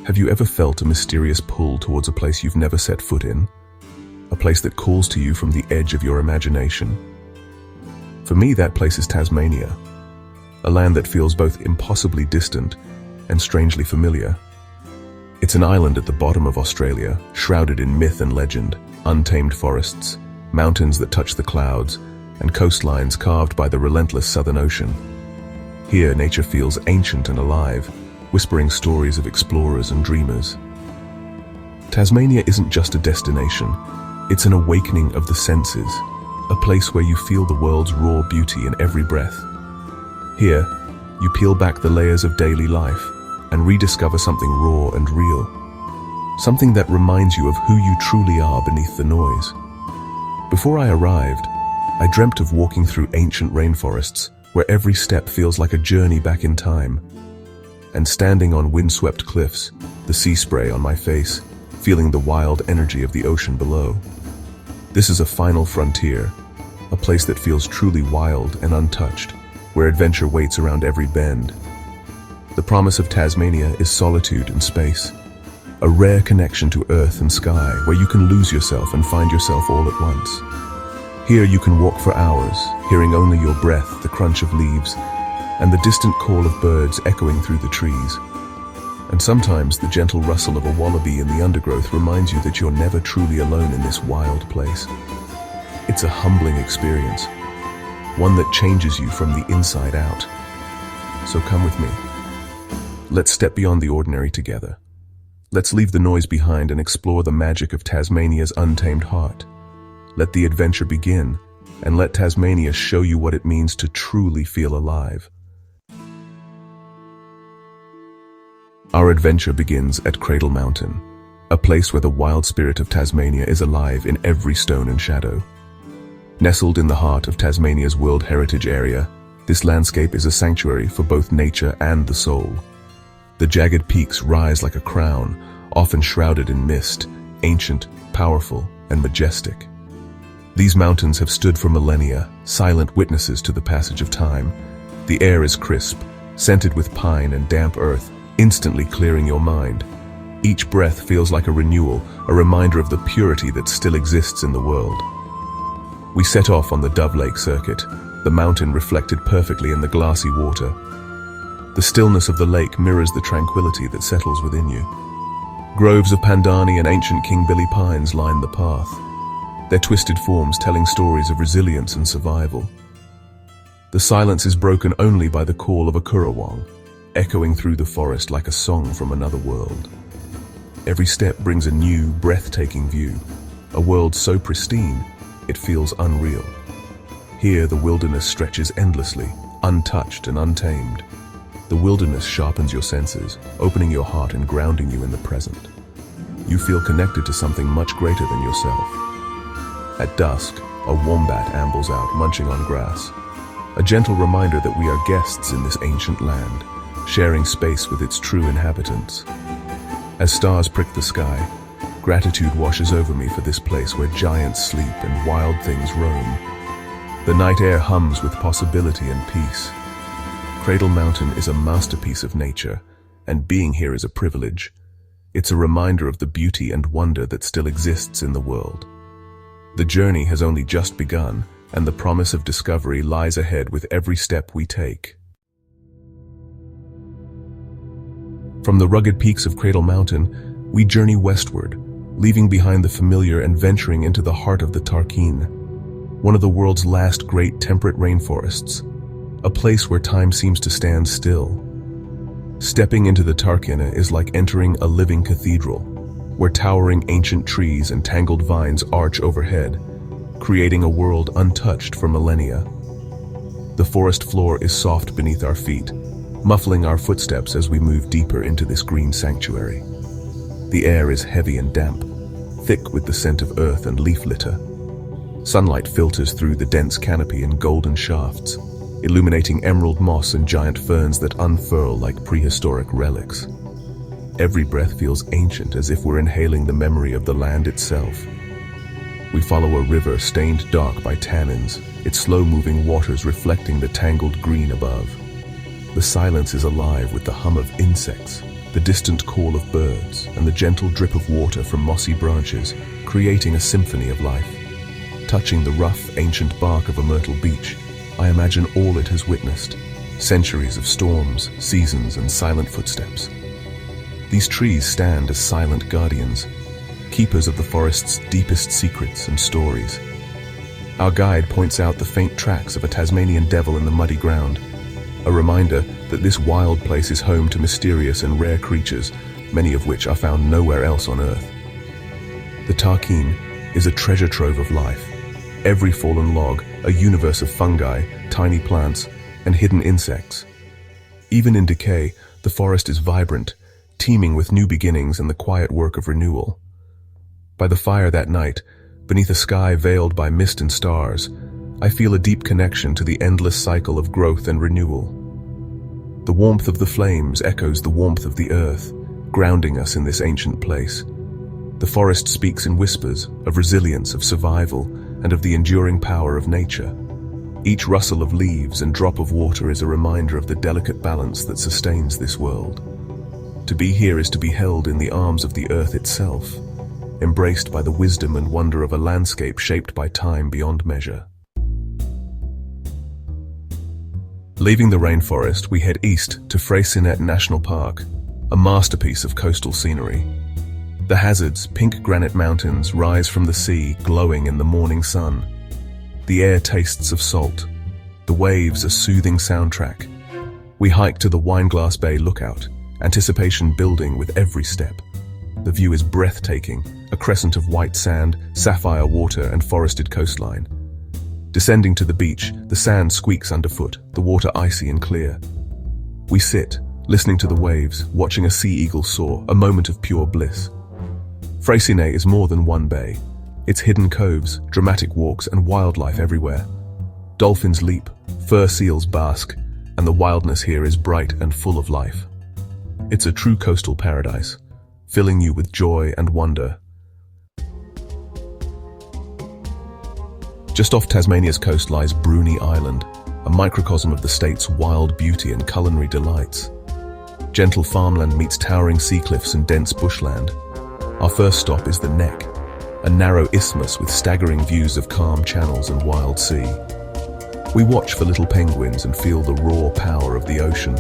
Have you ever felt a mysterious pull towards a place you've never set foot in? A place that calls to you from the edge of your imagination? For me, that place is Tasmania, a land that feels both impossibly distant and strangely familiar. It's an island at the bottom of Australia, shrouded in myth and legend, untamed forests, mountains that touch the clouds, and coastlines carved by the relentless Southern Ocean. Here, nature feels ancient and alive, whispering stories of explorers and dreamers. Tasmania isn't just a destination, it's an awakening of the senses, a place where you feel the world's raw beauty in every breath. Here, you peel back the layers of daily life and rediscover something raw and real, something that reminds you of who you truly are beneath the noise. Before I arrived, I dreamt of walking through ancient rainforests where every step feels like a journey back in time, and standing on windswept cliffs, the sea spray on my face, feeling the wild energy of the ocean below. This is a final frontier, a place that feels truly wild and untouched, where adventure waits around every bend. The promise of Tasmania is solitude and space, a rare connection to earth and sky where you can lose yourself and find yourself all at once. Here you can walk for hours, hearing only your breath, the crunch of leaves, and the distant call of birds echoing through the trees. And sometimes the gentle rustle of a wallaby in the undergrowth reminds you that you're never truly alone in this wild place. It's a humbling experience, one that changes you from the inside out. So come with me. Let's step beyond the ordinary together. Let's leave the noise behind and explore the magic of Tasmania's untamed heart. Let the adventure begin, and let Tasmania show you what it means to truly feel alive. Our adventure begins at Cradle Mountain, a place where the wild spirit of Tasmania is alive in every stone and shadow. Nestled in the heart of Tasmania's World Heritage Area, this landscape is a sanctuary for both nature and the soul. The jagged peaks rise like a crown, often shrouded in mist, ancient, powerful, and majestic. These mountains have stood for millennia, silent witnesses to the passage of time. The air is crisp, scented with pine and damp earth, instantly clearing your mind. Each breath feels like a renewal, a reminder of the purity that still exists in the world. We set off on the Dove Lake circuit, the mountain reflected perfectly in the glassy water. The stillness of the lake mirrors the tranquility that settles within you. Groves of pandani and ancient King Billy pines line the path, their twisted forms telling stories of resilience and survival. The silence is broken only by the call of a currawong, echoing through the forest like a song from another world. Every step brings a new, breathtaking view, a world so pristine, it feels unreal. Here the wilderness stretches endlessly, untouched and untamed. The wilderness sharpens your senses, opening your heart and grounding you in the present. You feel connected to something much greater than yourself. At dusk, a wombat ambles out, munching on grass, a gentle reminder that we are guests in this ancient land, sharing space with its true inhabitants. As stars prick the sky, gratitude washes over me for this place where giants sleep and wild things roam. The night air hums with possibility and peace. Cradle Mountain is a masterpiece of nature, and being here is a privilege. It's a reminder of the beauty and wonder that still exists in the world. The journey has only just begun, and the promise of discovery lies ahead with every step we take. From the rugged peaks of Cradle Mountain, we journey westward, leaving behind the familiar and venturing into the heart of the Tarkine, one of the world's last great temperate rainforests, a place where time seems to stand still. Stepping into the Tarkine is like entering a living cathedral, where towering ancient trees and tangled vines arch overhead, creating a world untouched for millennia. The forest floor is soft beneath our feet, muffling our footsteps as we move deeper into this green sanctuary. The air is heavy and damp, thick with the scent of earth and leaf litter. Sunlight filters through the dense canopy in golden shafts, illuminating emerald moss and giant ferns that unfurl like prehistoric relics. Every breath feels ancient, as if we're inhaling the memory of the land itself. We follow a river stained dark by tannins, its slow-moving waters reflecting the tangled green above. The silence is alive with the hum of insects, the distant call of birds, and the gentle drip of water from mossy branches, creating a symphony of life. Touching the rough, ancient bark of a myrtle beech, I imagine all it has witnessed, centuries of storms, seasons, and silent footsteps. These trees stand as silent guardians, keepers of the forest's deepest secrets and stories. Our guide points out the faint tracks of a Tasmanian devil in the muddy ground, a reminder that this wild place is home to mysterious and rare creatures, many of which are found nowhere else on Earth. The Tarkeen is a treasure trove of life. Every fallen log, a universe of fungi, tiny plants, and hidden insects. Even in decay, the forest is vibrant, teeming with new beginnings and the quiet work of renewal. By the fire that night, beneath a sky veiled by mist and stars, I feel a deep connection to the endless cycle of growth and renewal. The warmth of the flames echoes the warmth of the earth, grounding us in this ancient place. The forest speaks in whispers of resilience, of survival, and of the enduring power of nature. Each rustle of leaves and drop of water is a reminder of the delicate balance that sustains this world. To be here is to be held in the arms of the earth itself, embraced by the wisdom and wonder of a landscape shaped by time beyond measure. Leaving the rainforest, we head east to Freycinet National Park, a masterpiece of coastal scenery. The Hazards, pink granite mountains, rise from the sea, glowing in the morning sun. The air tastes of salt. The waves a soothing soundtrack. We hike to the Wineglass Bay lookout, anticipation building with every step. The view is breathtaking, a crescent of white sand, sapphire water, and forested coastline. Descending to the beach, the sand squeaks underfoot, the water icy and clear. We sit, listening to the waves, watching a sea eagle soar, a moment of pure bliss. Freycinet is more than one bay. It's hidden coves, dramatic walks, and wildlife everywhere. Dolphins leap, fur seals bask, and the wildness here is bright and full of life. It's a true coastal paradise, filling you with joy and wonder. Just off Tasmania's coast lies Bruny Island, a microcosm of the state's wild beauty and culinary delights. Gentle farmland meets towering sea cliffs and dense bushland. Our first stop is the Neck, a narrow isthmus with staggering views of calm channels and wild sea. We watch for little penguins and feel the raw power of the ocean.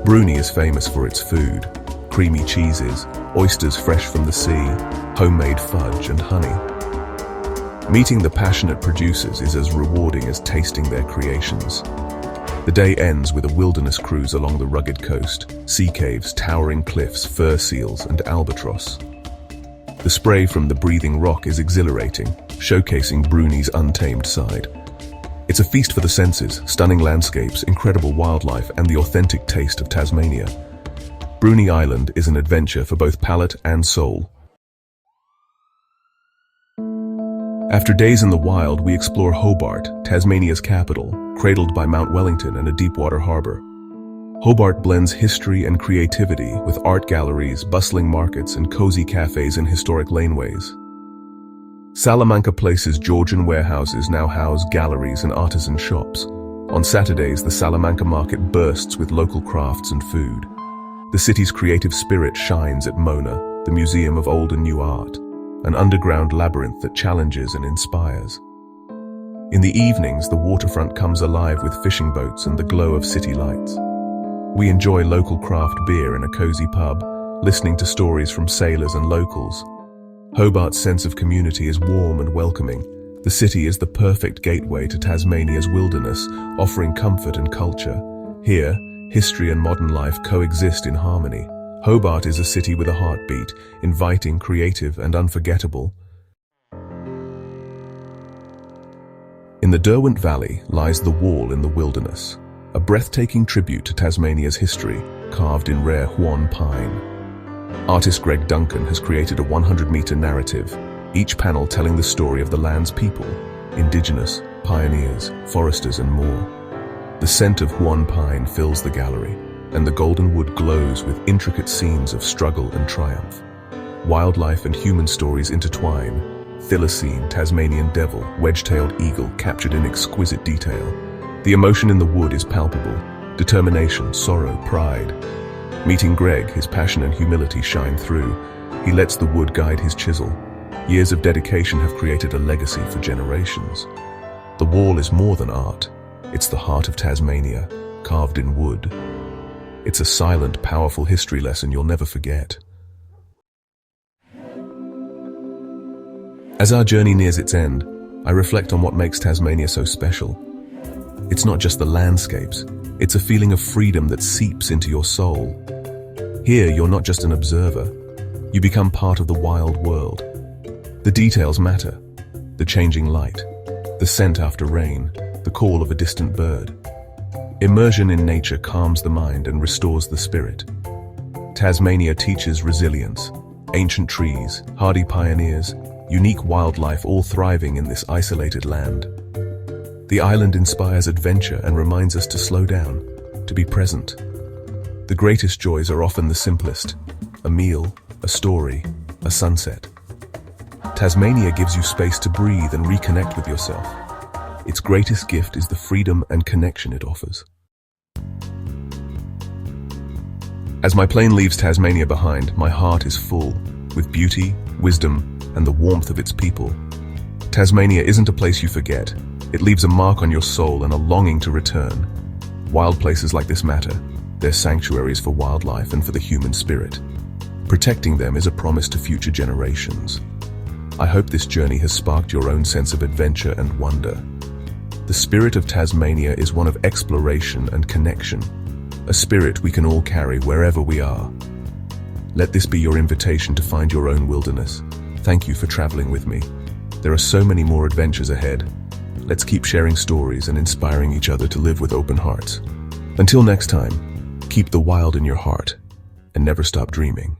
Bruny is famous for its food, creamy cheeses, oysters fresh from the sea, homemade fudge and honey. Meeting the passionate producers is as rewarding as tasting their creations. The day ends with a wilderness cruise along the rugged coast, sea caves, towering cliffs, fur seals, and albatross. The spray from the breathing rock is exhilarating, showcasing Bruny's untamed side. It's a feast for the senses, stunning landscapes, incredible wildlife, and the authentic taste of Tasmania. Bruny Island is an adventure for both palate and soul. After days in the wild, we explore Hobart, Tasmania's capital, cradled by Mount Wellington and a deepwater harbor. Hobart blends history and creativity with art galleries, bustling markets, and cozy cafes in historic laneways. Salamanca Place's Georgian warehouses now house galleries and artisan shops. On Saturdays, the Salamanca market bursts with local crafts and food. The city's creative spirit shines at Mona, the Museum of Old and New Art, an underground labyrinth that challenges and inspires. In the evenings, the waterfront comes alive with fishing boats and the glow of city lights. We enjoy local craft beer in a cozy pub, listening to stories from sailors and locals. Hobart's sense of community is warm and welcoming. The city is the perfect gateway to Tasmania's wilderness, offering comfort and culture. Here, history and modern life coexist in harmony. Hobart is a city with a heartbeat, inviting, creative, and unforgettable. In the Derwent Valley lies the Wall in the Wilderness, a breathtaking tribute to Tasmania's history, carved in rare Huon pine. Artist Greg Duncan has created a 100-meter narrative, each panel telling the story of the land's people, indigenous, pioneers, foresters, and more. The scent of Huon pine fills the gallery, and the golden wood glows with intricate scenes of struggle and triumph. Wildlife and human stories intertwine. Thylacine, Tasmanian devil, wedge-tailed eagle captured in exquisite detail. The emotion in the wood is palpable. Determination, sorrow, pride. Meeting Greg, his passion and humility shine through. He lets the wood guide his chisel. Years of dedication have created a legacy for generations. The wall is more than art. It's the heart of Tasmania, carved in wood. It's a silent, powerful history lesson you'll never forget. As our journey nears its end, I reflect on what makes Tasmania so special. It's not just the landscapes, it's a feeling of freedom that seeps into your soul. Here, you're not just an observer, you become part of the wild world. The details matter: the changing light, the scent after rain, the call of a distant bird. Immersion in nature calms the mind and restores the spirit. Tasmania teaches resilience: ancient trees, hardy pioneers, unique wildlife all thriving in this isolated land. The island inspires adventure and reminds us to slow down, to be present. The greatest joys are often the simplest: a meal, a story, a sunset. Tasmania gives you space to breathe and reconnect with yourself. Its greatest gift is the freedom and connection it offers. As my plane leaves Tasmania behind, my heart is full, with beauty, wisdom, and the warmth of its people. Tasmania isn't a place you forget. It leaves a mark on your soul and a longing to return. Wild places like this matter. They're sanctuaries for wildlife and for the human spirit. Protecting them is a promise to future generations. I hope this journey has sparked your own sense of adventure and wonder. The spirit of Tasmania is one of exploration and connection, a spirit we can all carry wherever we are. Let this be your invitation to find your own wilderness. Thank you for traveling with me. There are so many more adventures ahead. Let's keep sharing stories and inspiring each other to live with open hearts. Until next time, keep the wild in your heart and never stop dreaming.